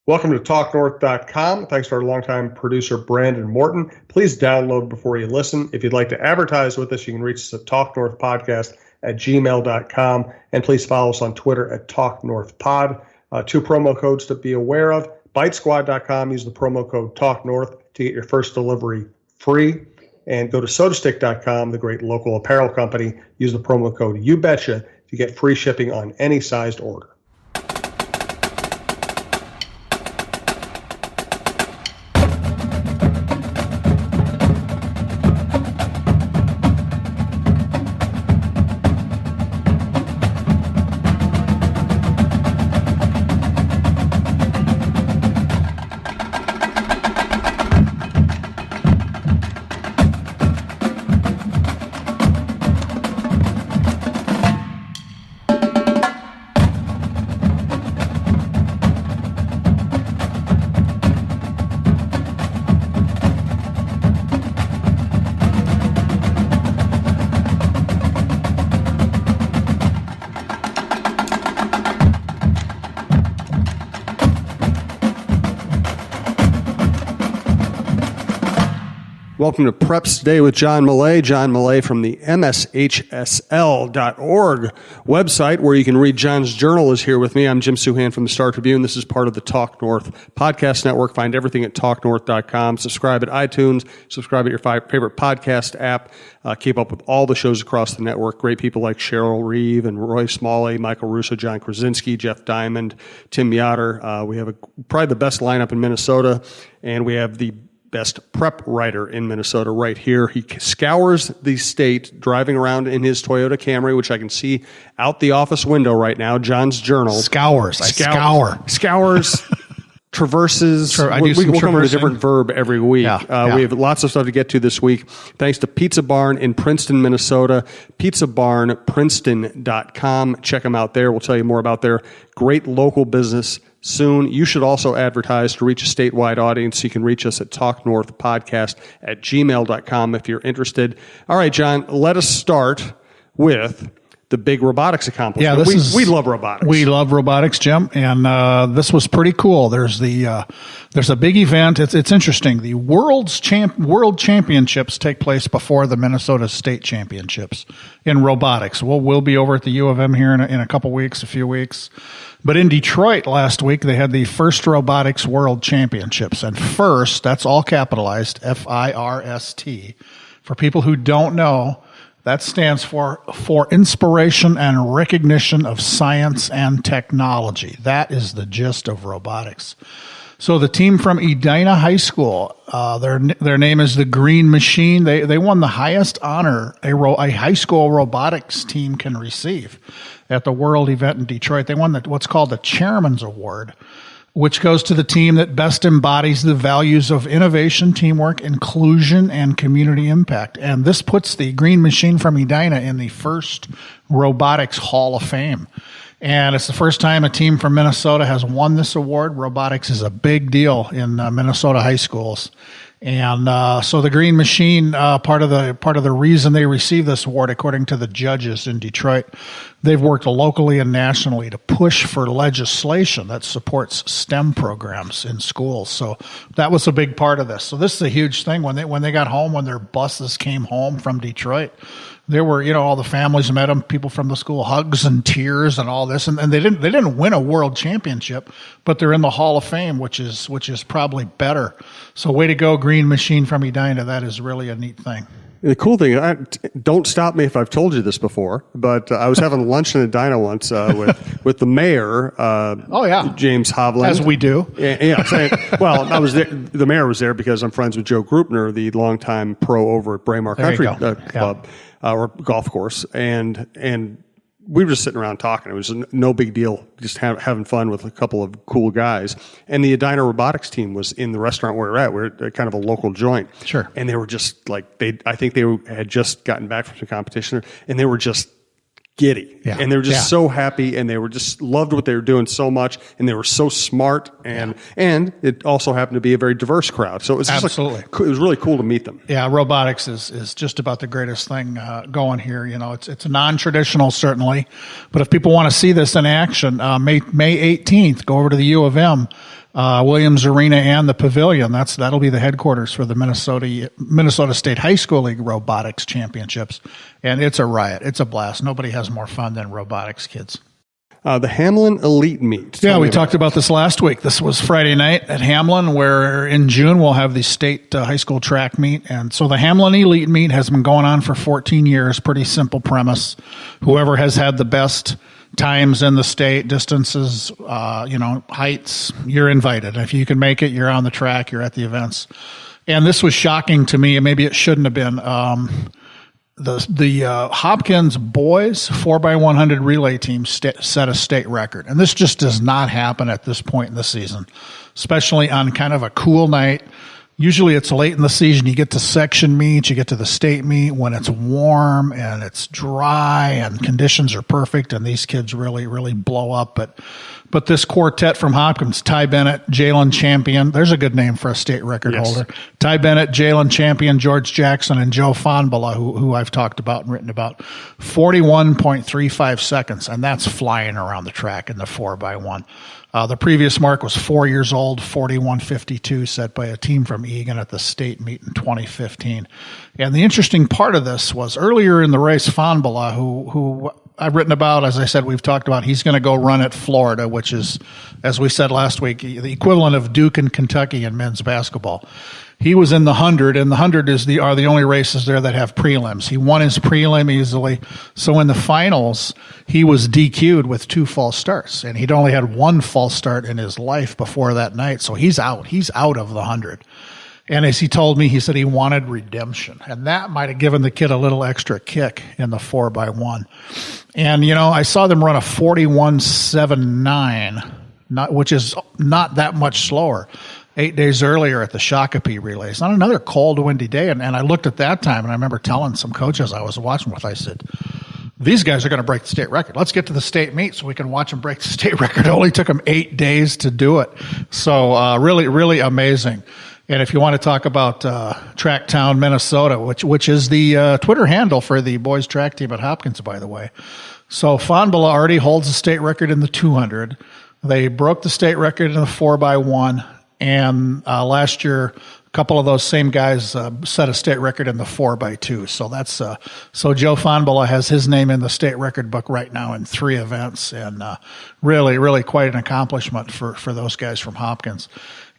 Welcome to TalkNorth.com. Thanks to our longtime producer, Brandon Morton. Please download before you listen. If you'd like to advertise with us, you can reach us at talknorthpodcast@gmail.com. And please follow us on Twitter at TalkNorthPod. Two promo codes to be aware of. BiteSquad.com. Use the promo code TalkNorth to get your first delivery free. And go to SodaStick.com, the great local apparel company. Use the promo code YouBetcha to get free shipping on any sized order. Welcome to Preps Today with John Millea. John Millea from the MSHSL.org website, where you can read John's journal, is here with me. I'm Jim Suhan from the Star Tribune. This is part of the Talk North podcast network. Find everything at TalkNorth.com. Subscribe at iTunes. Subscribe at your favorite podcast app. Keep up with all the shows across the network. Great people like Cheryl Reeve and Roy Smalley, Michael Russo, John Krasinski, Jeff Diamond, Tim Yoder. We have probably the best lineup in Minnesota, and we have the best prep writer in Minnesota right here. He scours the state driving around in his Toyota Camry, which I can see out the office window right now. John's journal. Scours. Traverses. We'll come with a different verb every week. Yeah. We have lots of stuff to get to this week. Thanks to Pizza Barn in Princeton, Minnesota. PizzaBarnPrinceton.com. Check them out there. We'll tell you more about their great local business soon. You should also advertise to reach a statewide audience. You can reach us at talknorthpodcast@gmail.com if you're interested. All right, John, let us start with the big robotics accomplishment. Yeah, we love robotics. We love robotics, Jim, and this was pretty cool. There's a big event. It's interesting. The World Championships take place before the Minnesota State Championships in robotics. We'll be over at the U of M here in a few weeks. But in Detroit last week, they had the first robotics world championships. And first, that's all capitalized, FIRST. For people who don't know, that stands for inspiration and recognition of science and technology. That is the gist of robotics. So the team from Edina High School, their name is the Green Machine. They won the highest honor a high school robotics team can receive at the world event in Detroit. They won what's called the Chairman's Award, which goes to the team that best embodies the values of innovation, teamwork, inclusion, and community impact. And this puts the Green Machine from Edina in the first Robotics Hall of Fame. And it's the first time a team from Minnesota has won this award. Robotics is a big deal in Minnesota high schools. And so the Green Machine, part of the reason they received this award, according to the judges in Detroit, they've worked locally and nationally to push for legislation that supports STEM programs in schools. So that was a big part of this. So this is a huge thing. When they got home, when their buses came home from Detroit, there were, all the families met them, people from the school, hugs and tears and all this. And they didn't win a world championship, but they're in the Hall of Fame, which is probably better. So way to go, Green Machine from Edina. That is really a neat thing. The cool thing, don't stop me if I've told you this before, but I was having lunch in Edina once with the mayor, James Hovland. As we do. Well, I was there. The mayor was there because I'm friends with Joe Grupner, the longtime pro over at Braemar Country Club or golf course, and we were just sitting around talking. It was no big deal, just having fun with a couple of cool guys. And the Edina robotics team was in the restaurant where we're at. We're at kind of a local joint. Sure. And they were just like, I think they had just gotten back from some competition, and they were just giddy. Yeah. And they were just so happy, and they were just loved what they were doing so much, and they were so smart, and it also happened to be a very diverse crowd. So it was just absolutely. It was really cool to meet them. Yeah, robotics is just about the greatest thing going here. It's non-traditional, certainly, but if people want to see this in action, May 18th, go over to the U of M. Williams Arena and the Pavilion. That'll be the headquarters for the Minnesota State High School League Robotics Championships. And it's a riot. It's a blast. Nobody has more fun than robotics kids. The Hamlin Elite Meet. Yeah, we talked about this last week. This was Friday night at Hamlin, where in June we'll have the state high school track meet. And so the Hamlin Elite Meet has been going on for 14 years. Pretty simple premise. Whoever has had the best times in the state, distances, heights, you're invited. If you can make it, you're on the track, you're at the events. And this was shocking to me, and maybe it shouldn't have been. The Hopkins boys 4x100 relay team set a state record. And this just does not happen at this point in the season, especially on kind of a cool night. Usually it's late in the season. You get to section meets, you get to the state meet when it's warm and it's dry and conditions are perfect, and these kids really, really blow up. But this quartet from Hopkins, Ty Bennett, Jalen Champion, there's a good name for a state record holder. Ty Bennett, Jalen Champion, George Jackson, and Joe Fonbala, who I've talked about and written about, 41.35 seconds, and that's flying around the track in the 4x1. The previous mark was 4 years old, 41.52, set by a team from Egan at the state meet in 2015. And the interesting part of this was earlier in the race, Fonbala, who I've written about, as I said, we've talked about, he's going to go run at Florida, which is, as we said last week, the equivalent of Duke and Kentucky in men's basketball. He was in the 100, and the 100 are the only races there that have prelims. He won his prelim easily. So in the finals, he was DQ'd with 2 false starts, and he'd only had 1 false start in his life before that night. So he's out. He's out of the 100. And as he told me, he said he wanted redemption, and that might have given the kid a little extra kick in the 4x1. And, I saw them run a 41.79, which is not that much slower, 8 days earlier at the Shakopee relays on another cold, windy day. And I looked at that time, and I remember telling some coaches I was watching with, I said, these guys are going to break the state record. Let's get to the state meet so we can watch them break the state record. It only took them 8 days to do it. So really, really amazing. And if you want to talk about Tracktown, Minnesota, which is the Twitter handle for the boys track team at Hopkins, by the way. So Fonbala already holds the state record in the 200. They broke the state record in the 4x1. And last year, a couple of those same guys set a state record in the 4x2. So that's so Joe Fonbala has his name in the state record book right now in 3 events, and really, really quite an accomplishment for those guys from Hopkins.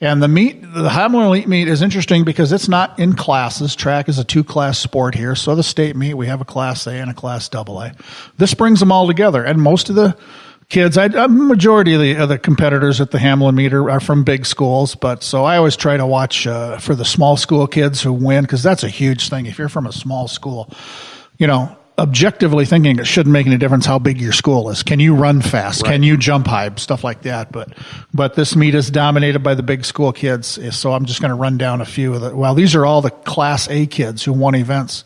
And the Hamlin Elite Meet is interesting because it's not in classes. Track is a 2-class sport here. So the state meet, we have a Class A and a Class AA. This brings them all together, and most of the kids, a majority of the competitors at the Hamlin meet are from big schools, but so I always try to watch for the small school kids who win, because that's a huge thing. If you're from a small school, objectively thinking, it shouldn't make any difference how big your school is. Can you run fast? Right. Can you jump high? Stuff like that. But this meet is dominated by the big school kids. So I'm just going to run down a few of the, well, these are all the Class A kids who won events.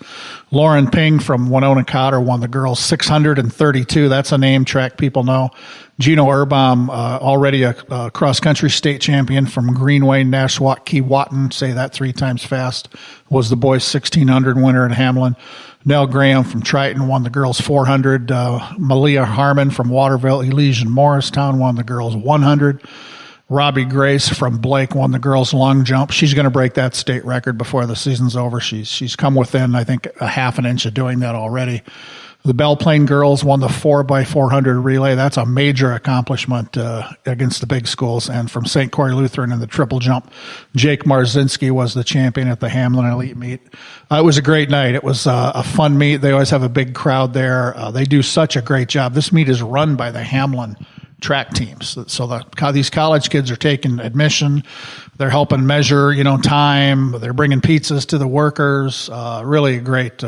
Lauren Ping from Winona Cotter won the girls 632. That's a name track people know. Gino Urbaum, already a cross-country state champion from Greenway, Nashwauk, Keewatin, say that 3 times fast, was the boys 1600 winner at Hamlin. Nell Graham from Triton won the girls 400. Malia Harmon from Waterville, Elysian Morristown won the girls 100. Robbie Grace from Blake won the girls long jump. She's going to break that state record before the season's over. She's come within, I think, a half an inch of doing that already. The Belle Plaine girls won the 4x400 relay. That's a major accomplishment against the big schools. And from St. Croix Lutheran in the triple jump, Jake Marzinski was the champion at the Hamlin Elite Meet. It was a great night. It was a fun meet. They always have a big crowd there. They do such a great job. This meet is run by the Hamlin track teams. So these college kids are taking admission. They're helping measure, time. They're bringing pizzas to the workers. Really a great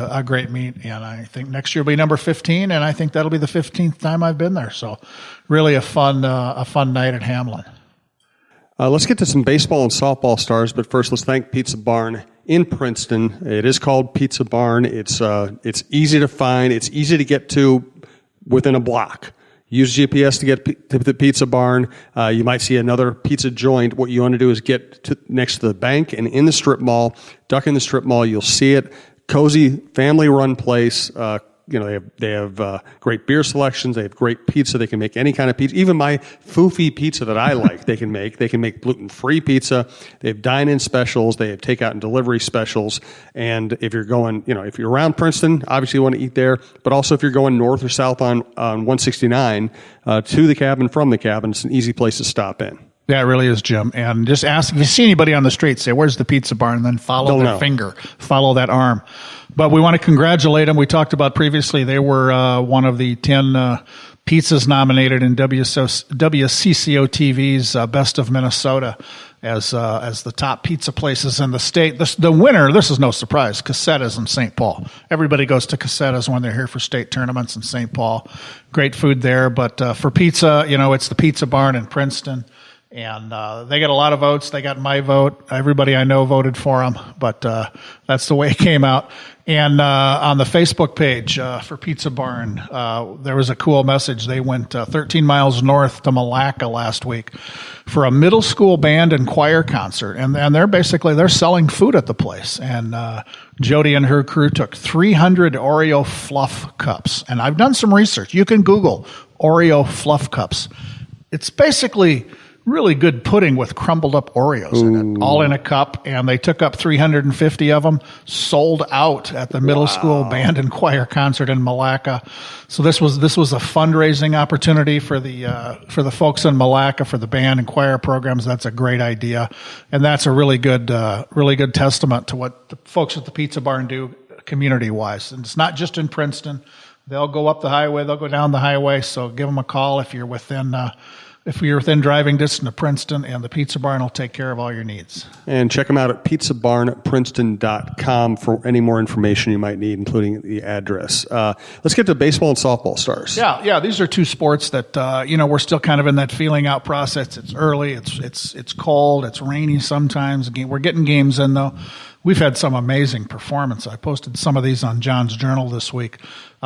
meet. And I think next year will be number 15, and I think that'll be the 15th time I've been there. So really a fun night at Hamlin. Let's get to some baseball and softball stars, but first let's thank Pizza Barn in Princeton. It is called Pizza Barn. It's easy to find. It's easy to get to within a block. Use GPS to get to the Pizza Barn. You might see another pizza joint. What you want to do is get next to the bank and in the strip mall. Duck in the strip mall. You'll see it. Cozy, family-run place. they have great beer selections. They have great pizza. They can make any kind of pizza. Even my foofy pizza that I like, they can make. They can make gluten-free pizza. They have dine-in specials. They have takeout and delivery specials. And if you're going, if you're around Princeton, obviously you want to eat there. But also if you're going north or south on 169 to the cabin, from the cabin, it's an easy place to stop in. Yeah, it really is, Jim. And just ask if you see anybody on the street, say, "Where's the Pizza Barn?" And then follow their finger, follow that arm. But we want to congratulate them. We talked about previously they were one of the 10 pizzas nominated in WCCO TV's Best of Minnesota as the top pizza places in the state. The winner, this is no surprise, Cassetta's in St. Paul. Everybody goes to Cassetta's when they're here for state tournaments in St. Paul. Great food there. But for pizza, it's the Pizza Barn in Princeton. And they got a lot of votes. They got my vote. Everybody I know voted for them, but that's the way it came out. And on the Facebook page for Pizza Barn, there was a cool message. They went 13 miles north to Malacca last week for a middle school band and choir concert. And they're selling food at the place. And Jody and her crew took 300 Oreo fluff cups. And I've done some research. You can Google Oreo fluff cups. It's basically really good pudding with crumbled up Oreos in it, all in a cup. And they took up 350 of them, sold out at the middle school band and choir concert in Malacca. So this was a fundraising opportunity for the folks in Malacca for the band and choir programs. That's a great idea, and that's a really good testament to what the folks at the Pizza Barn do community wise. And it's not just in Princeton. They'll go up the highway, they'll go down the highway. So give them a call if you're within driving distance to Princeton, and the Pizza Barn will take care of all your needs. And check them out at pizzabarnprinceton.com for any more information you might need, including the address. Let's get to baseball and softball stars. Yeah. These are two sports that we're still kind of in that feeling out process. It's early. It's cold. It's rainy sometimes. We're getting games in though. We've had some amazing performance. I posted some of these on John's Journal this week.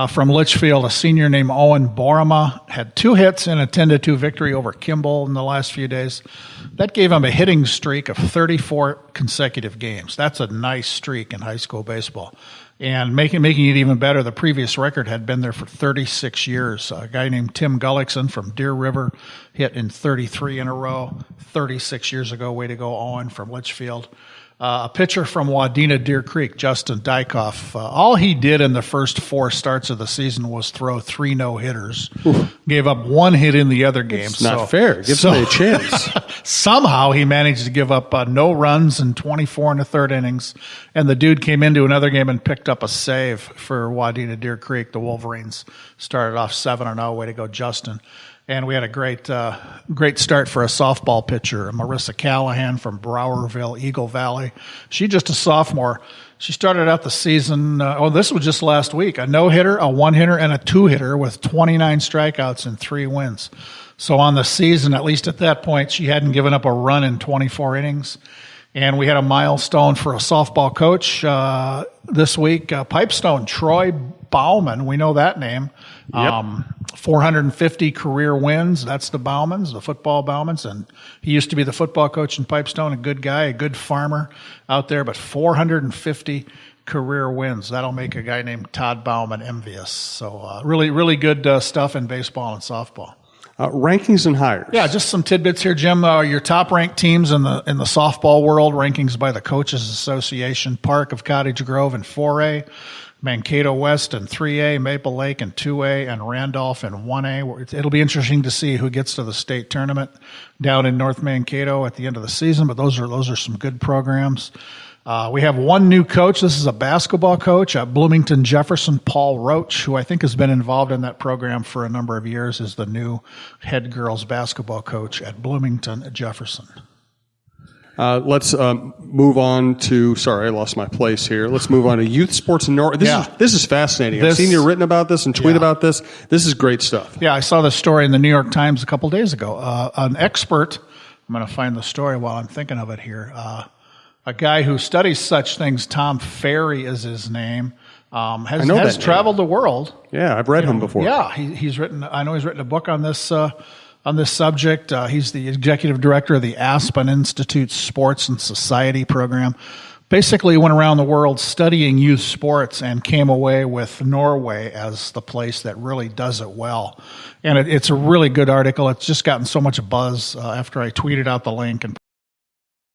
From Litchfield, a senior named Owen Borama had 2 hits and a 10-2 victory over Kimball in the last few days. That gave him a hitting streak of 34 consecutive games. That's a nice streak in high school baseball. And making it even better, the previous record had been there for 36 years. A guy named Tim Gullickson from Deer River hit in 33 in a row, 36 years ago. Way to go, Owen from Litchfield. A pitcher from Wadena Deer Creek, Justin Dykoff, all he did in the first 4 starts of the season was throw 3 no-hitters. Gave up 1 hit in the other game. It's not fair. Give somebody a chance. Somehow he managed to give up no runs in 24 1/3 innings, and the dude came into another game and picked up a save for Wadena Deer Creek. The Wolverines started off 7-0. Way to go, Justin. And we had a great start for a softball pitcher, Marissa Callahan from Browerville, Eagle Valley. She's just a sophomore. She started out the season, this was just last week, a no-hitter, a 1-hitter, and a 2-hitter with 29 strikeouts and 3 wins. So on the season, at least at that point, she hadn't given up a run in 24 innings. And we had a milestone for a softball coach this week, Pipestone, Troy Bauman. We know that name. Yep. 450 career wins. That's the Baumans, the football Baumans. And he used to be the football coach in Pipestone, a good guy, a good farmer out there. But 450 career wins. That'll make a guy named Todd Bauman envious. So really, really good stuff in baseball and softball. Rankings and hires. Yeah, just some tidbits here, Jim. Your top-ranked teams in the softball world, rankings by the Coaches Association: Park of Cottage Grove in 4A, Mankato West in 3A, Maple Lake in 2A, and Randolph in 1A. It'll be interesting to see who gets to the state tournament down in North Mankato at the end of the season. But those are some good programs. We have one new coach. This is a basketball coach at Bloomington Jefferson, Paul Roach, who I think has been involved in that program for a number of years, is the new head girls basketball coach at Bloomington Jefferson. Let's move on to, sorry, I lost my place here. Let's move on to youth sports in Norway. This is fascinating. I've seen you written about this and tweet about this. This is great stuff. Yeah, I saw this story in the New York Times a couple days ago. An expert, I'm going to find the story while I'm thinking of it here. A guy who studies such things, Tom Ferry is his name, has traveled the world. Yeah, I've read him before. Yeah, he's written. I know he's written a book on this subject. He's the executive director of the Aspen Institute Sports and Society program. basically went around the world studying youth sports and came away with Norway as the place that really does it well. And it's a really good article. It's just gotten so much buzz after I tweeted out the link and